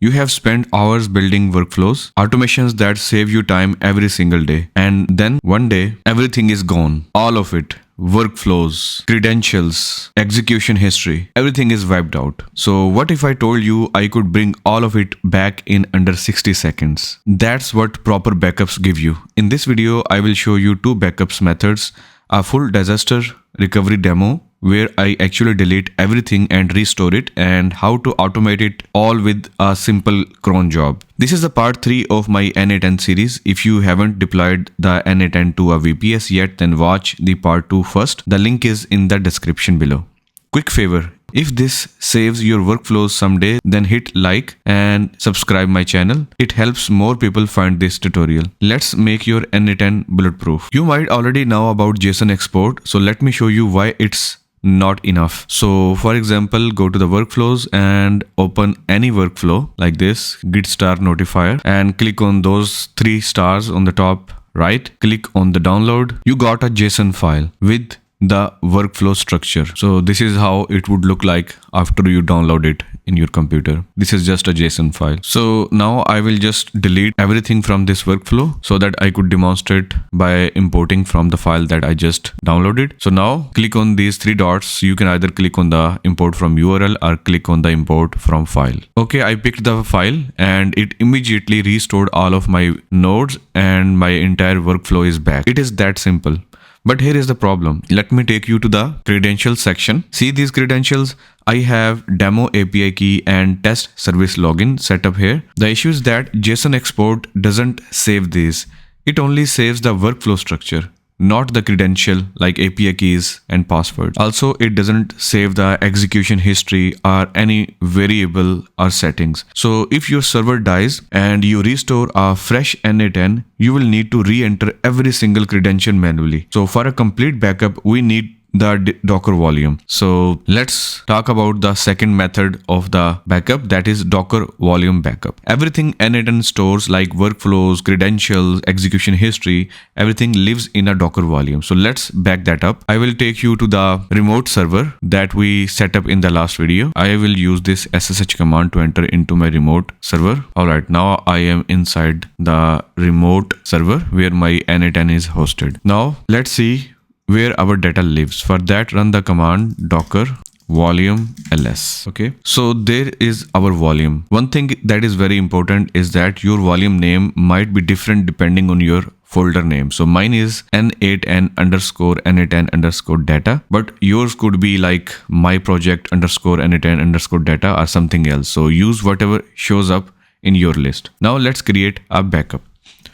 You have spent hours building workflows, automations that save you time every single day. And then one day, everything is gone. All of it. Workflows, credentials, execution history, everything is wiped out. So what if I told you I could bring all of it back in under 60 seconds? That's what proper backups give you. In this video, I will show you two backups methods, a full disaster recovery demo where I actually delete everything and restore it, and how to automate it all with a simple cron job. This is the part 3 of my n8n series. If you haven't deployed the n8n to a VPS yet, then watch the part 2 first. The link is in the description below. Quick favor, if this saves your workflows someday, then hit like and subscribe my channel. It helps more people find this tutorial. Let's make your n8n bulletproof. You might already know about JSON export, so let me show you why it's not enough. So for example, go to the workflows and open any workflow like this, git star notifier, and click on those 3 stars on the top right. Click on the download. You got a JSON file with the workflow structure. So this is how it would look like after you download it in your computer. This is just a JSON file. So now I will just delete everything from this workflow so that I could demonstrate by importing from the file that I just downloaded. So now click on these 3 dots. You can either click on the import from URL or click on the import from file. Okay, I picked the file and it immediately restored all of my nodes and my entire workflow is back. It is that simple. But here is the problem. Let me take you to the credentials section. See these credentials? I have demo API key and test service login set up here. The issue is that JSON export doesn't save these. It only saves the workflow structure, not the credential like API keys and passwords. Also, it doesn't save the execution history or any variable or settings. So if your server dies and you restore a fresh n8n, you will need to re-enter every single credential manually. So for a complete backup, we need the Docker volume. So let's talk about the second method of the backup, that is Docker volume backup. Everything n8n stores like workflows, credentials, execution history, everything lives in a Docker volume. So let's back that up. I will take you to the remote server that we set up in the last video. I will use this SSH command to enter into my remote server. Alright, now I am inside the remote server where my n8n is hosted. Now let's see where our data lives. For that, run the command docker volume ls. Okay, so there is our volume. One thing that is very important is that your volume name might be different depending on your folder name. So mine is n8n underscore n8n underscore data, but yours could be like my project underscore n8n underscore data or something else. So use whatever shows up in your list. Now let's create a backup.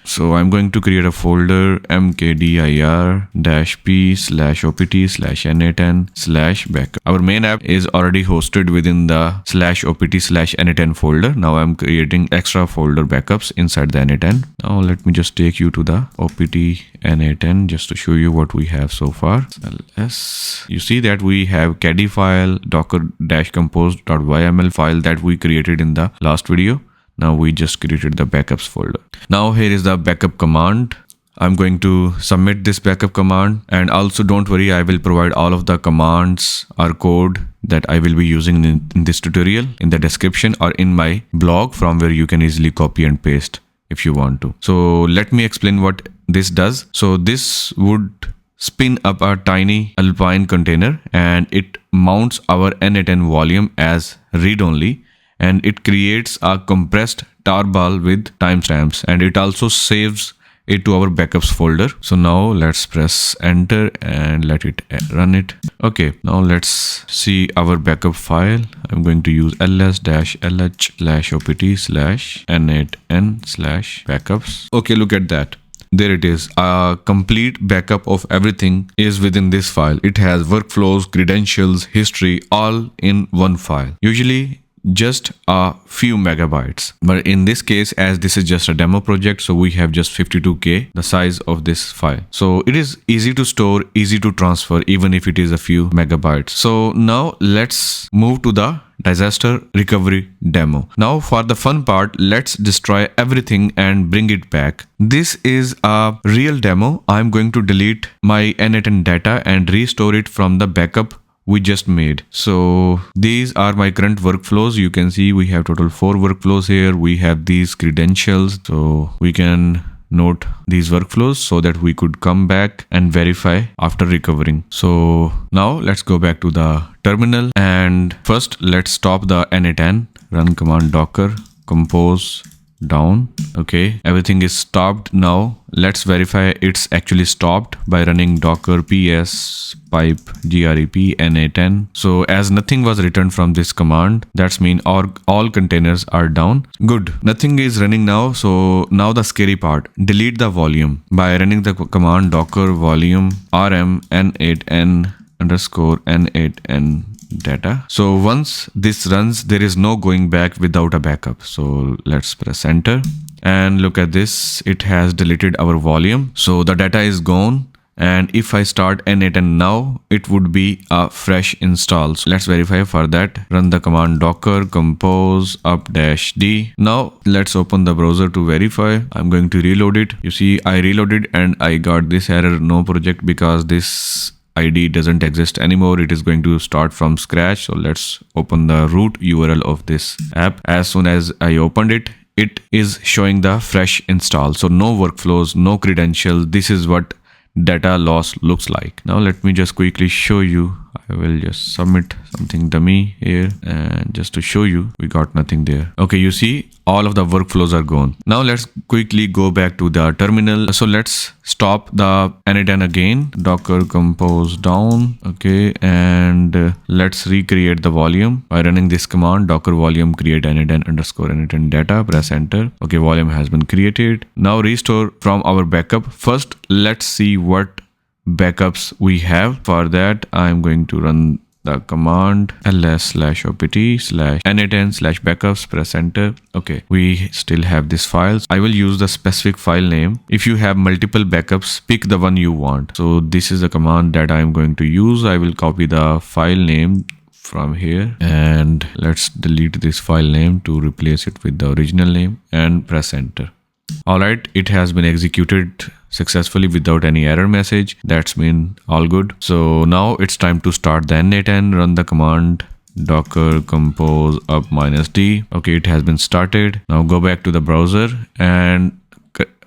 So I'm going to create a folder mkdir-p/opt/n8n/backup. Our main app is already hosted within the /opt/n8n folder. Now I'm creating extra folder backups inside the n8n. Now let me just take you to the opt n8n just to show you what we have so far. ls. You see that we have caddy file, docker-compose.yml file that we created in the last video. Now we just created the backups folder. Now here is the backup command. I'm going to submit this backup command, and also don't worry, I will provide all of the commands or code that I will be using in this tutorial in the description or in my blog, from where you can easily copy and paste if you want to. So let me explain what this does. So this would spin up a tiny Alpine container and it mounts our n8n volume as read-only, and it creates a compressed tarball with timestamps, and it also saves it to our backups folder. So now let's press enter and let it run it. Okay, now let's see our backup file. I'm going to use ls-lh/opt/n8n/backups. Okay, look at that. There it is. A complete backup of everything is within this file. It has workflows, credentials, history, all in one file. Usually just a few megabytes, but in this case, as this is just a demo project, so we have just 52K, the size of this file. So it is easy to store, easy to transfer, even if it is a few megabytes. So now let's move to the disaster recovery demo. Now for the fun part, let's destroy everything and bring it back. This is a real demo. I'm going to delete my n8n data and restore it from the backup we just made. So these are my current workflows. You can see we have total 4 workflows here. We have these credentials, so we can note these workflows so that we could come back and verify after recovering. So now let's go back to the terminal, and first let's stop the n8n. Run command docker compose down. Okay, everything is stopped. Now let's verify it's actually stopped by running docker ps pipe grep n8n. So as nothing was returned from this command, that's mean all containers are down. Good, nothing is running now. So now the scary part, delete the volume by running the command docker volume rm n8n underscore n8n data. So once this runs, there is no going back without a backup. So let's press enter and look at this. It has deleted our volume, so the data is gone. And if I start n8n now, it would be a fresh install. So let's verify for that. Run the command docker compose up-d. Now let's open the browser to verify. I'm going to reload it. You see, I reloaded and I got this error, no project, because this ID doesn't exist anymore. It is going to start from scratch. So let's open the root URL of this app. As soon as I opened it, it is showing the fresh install. So no workflows, no credentials. This is what data loss looks like. Now let me just quickly show you. I will just submit something dummy here, and just to show you, we got nothing there. Okay, you see all of the workflows are gone. Now let's quickly go back to the terminal. So let's stop the n8n again, docker compose down. Okay, and let's recreate the volume by running this command docker volume create n8n underscore n8n data. Press enter. Okay, volume has been created. Now restore from our backup. First let's see what backups we have. For that, I'm going to run the command ls/opt/n8n/backups. Press enter. Okay, we still have these files. I will use the specific file name. If you have multiple backups, pick the one you want. So this is the command that I'm going to use. I will copy the file name from here, and let's delete this file name to replace it with the original name and press enter. Alright, it has been executed successfully without any error message. That's mean all good. So now it's time to start the n8n. Run the command docker compose up-d. Okay, it has been started. Now go back to the browser, and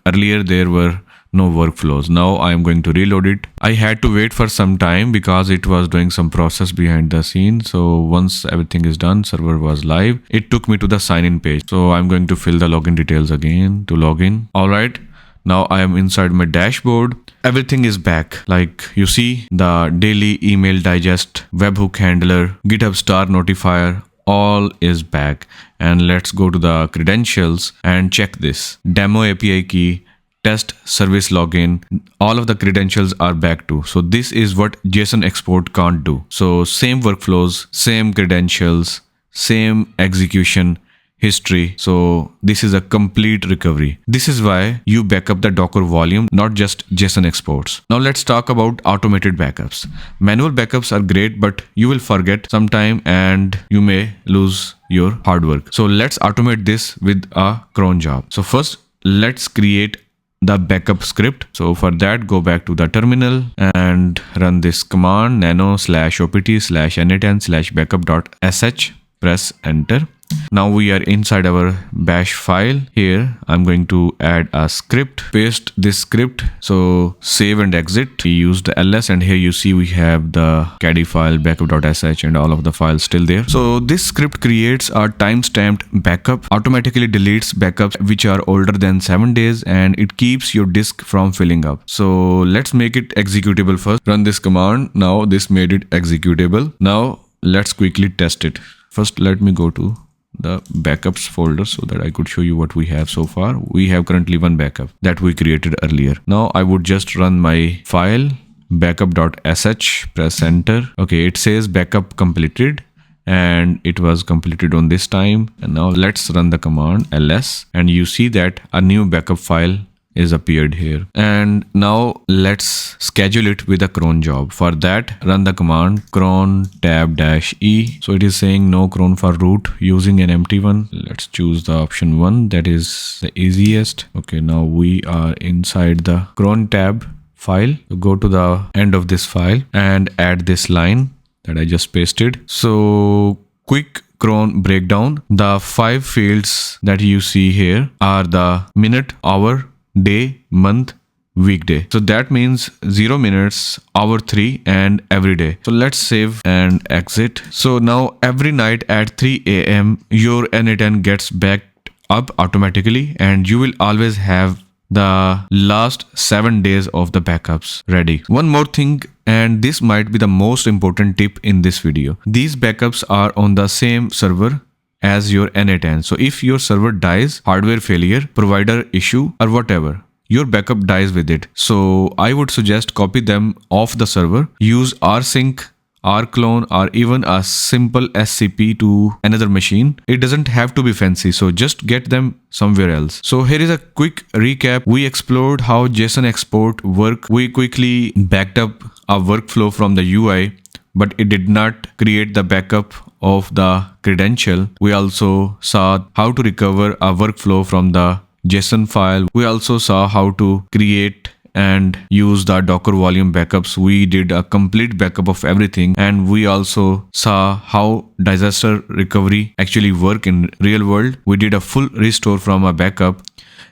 earlier there were no workflows. Now I am going to reload it. I had to wait for some time because it was doing some process behind the scene. So once everything is done, server was live. It took me to the sign in page. So I'm going to fill the login details again to log in. All right. Now I am inside my dashboard. Everything is back. Like you see, the daily email digest, webhook handler, GitHub star notifier, all is back. And let's go to the credentials and check this. Demo API key, test service login, all of the credentials are back too. So this is what JSON export can't do. So same workflows, same credentials, same execution history. So this is a complete recovery. This is why you back up the Docker volume, not just JSON exports. Now let's talk about automated backups. Manual backups are great, but you will forget sometime and you may lose your hard work. So let's automate this with a cron job. So first let's create the backup script. So for that, go back to the terminal and run this command nano/opt/n8n/backup.sh. Press enter. Now we are inside our bash file. Here I'm going to add a script, paste this script. So save and exit. We use the ls, and here you see we have the caddy file, backup.sh, and all of the files still there. So this script creates a timestamped backup, automatically deletes backups which are older than 7 days, and it keeps your disk from filling up. So let's make it executable first. Run this command. Now this made it executable. Now let's quickly test it. First let me go to the backups folder so that I could show you what we have so far. We have currently one backup that we created earlier. Now I would just run my file backup.sh, press enter. Okay, it says backup completed, and it was completed on this time. And now let's run the command ls, and you see that a new backup file is appeared here. And now let's schedule it with a cron job. For that, run the command cron tab-e. So it is saying no cron for root using an empty one. Let's choose the option 1, that is the easiest. Okay, now we are inside the cron tab file. Go to the end of this file and add this line. that I just pasted. So quick cron breakdown. The 5 fields that you see here are the minute, hour, day, month, weekday. So that means 0 minutes, hour 3 and every day. So let's save and exit. So now every night at 3 a.m. your n8n gets backed up automatically, and you will always have the last 7 days of the backups ready. One more thing, and this might be the most important tip in this video. These backups are on the same server as your n8n. So if your server dies, hardware failure, provider issue or whatever, your backup dies with it. So I would suggest copy them off the server, use rsync, rclone, or even a simple scp to another machine. It doesn't have to be fancy, so just get them somewhere else. So here is a quick recap. We explored how JSON export work. We quickly backed up a workflow from the UI, but it did not create the backup of the credential. We also saw how to recover a workflow from the JSON file. We also saw how to create and use the Docker volume backups. We did a complete backup of everything, and we also saw how disaster recovery actually work in real world. We did a full restore from a backup,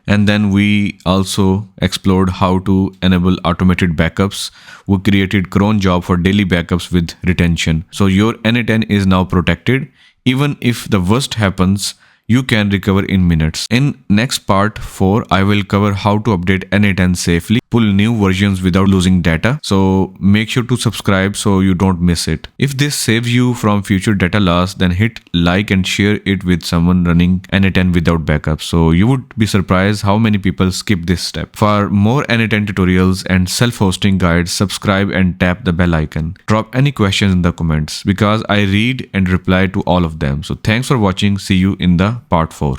and then we also explored how to enable automated backups. We created cron job for daily backups with retention. So your n8n is now protected. Even if the worst happens, you can recover in minutes. In next part 4, I will cover how to update n8n safely, pull new versions without losing data. So make sure to subscribe so you don't miss it. If this saves you from future data loss, then hit like and share it with someone running n8n without backup. So you would be surprised how many people skip this step. For more n8n tutorials and self-hosting guides, subscribe and tap the bell icon. Drop any questions in the comments because I read and reply to all of them. So thanks for watching. See you in the part 4.